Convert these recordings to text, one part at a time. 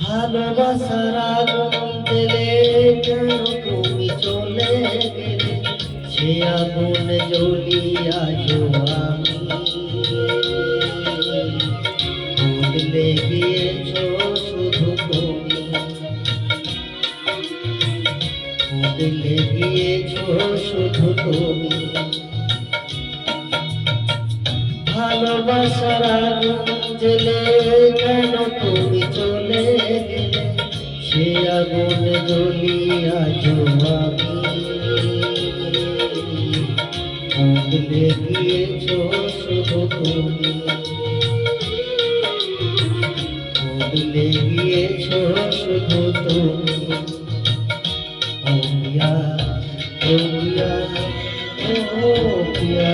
ভালোবাসার আগুন দিলে কেন তুমি চলে গেলে, সে আগুন জ্বলিয়া আমি বদলে গিয়েছ শুধু তুমি, বদলে গিয়েছ শুধু তুমি। ভালোবাসার আগুন জ্বলে কেন তুমি চলে গেলে, সে আগুন জ্বলিয়া আমি বদলে গিয়েছ শুধু তুমি, বদলে গিয়েছ শুধু তুমি। ও পিয়া, ও পিয়া, ও পিয়া,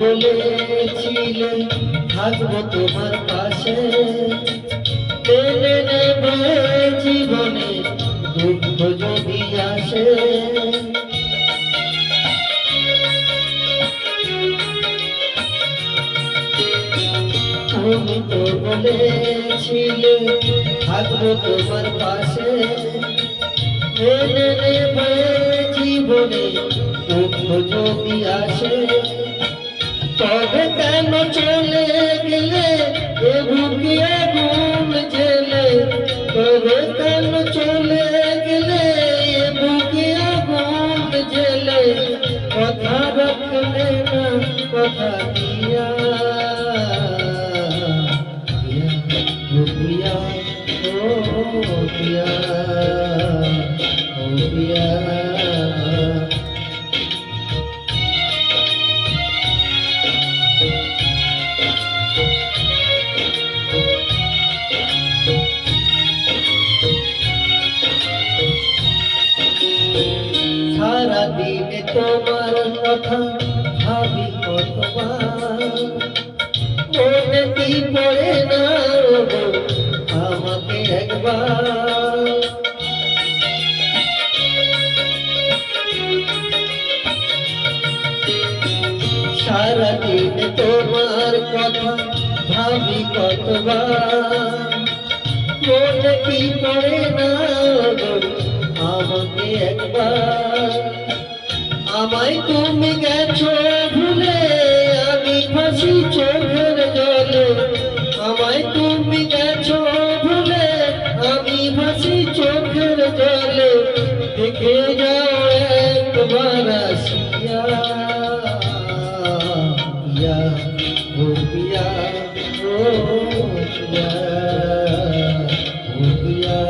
বলেছিলে থাকবো তোমার পাশে, মেনে নেবে জীবনে দুঃখ যদি আসে। তুমি তো বলেছিলে থাকবো তোমার পাশে, মেনে নেবে জীবনে দুঃখ যদি আসে। তবে কেন চলে গেলে এ বুকে আগুন জেলে, তবে কেন চলে গেলে এ বুকে আগুন জেলে, কথা রাখলে না কথা দিয়া পিয়া, ও পিয়া, ও পিয়া। সারাদিনে তোমার কথা ভাবি কতবার, মনে কি পড়ে না আমাকে একবার। সারাদিনে তোমার কথা ভাবি কতবার, মনে কি পড়ে না আমাকে একবার। আমায় তুমি গেছো ভুলে আমি ভাসি চোখের জলে, আমায় তুমি গেছো ভুলে আমি ভাসি চোখের জলে। দেখে যাও একবার আসিয়া, পিয়া, ও পিয়া, ও পিয়া, ও পিয়া।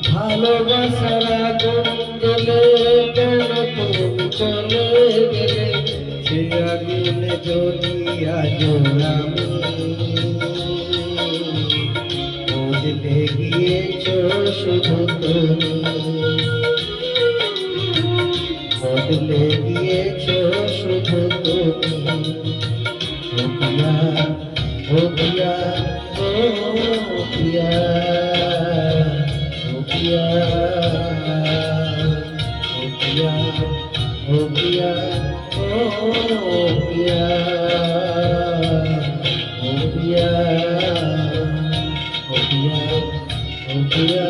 ভালোবাসার আগুন জ্বলে কেন তুমি চলে গেলে, সে আগুনে জ্বলিয়া আমি বদলে গিয়েছ শুধু তুমি, বদলে গিয়েছ শুধু তুমি। ও পিয়া, ও পিয়া, ও পিয়া, ও পিয়া, ও পিয়া, ও পিয়া, ও পিয়া, ও পিয়া, ও পিয়া, ও পিয়া।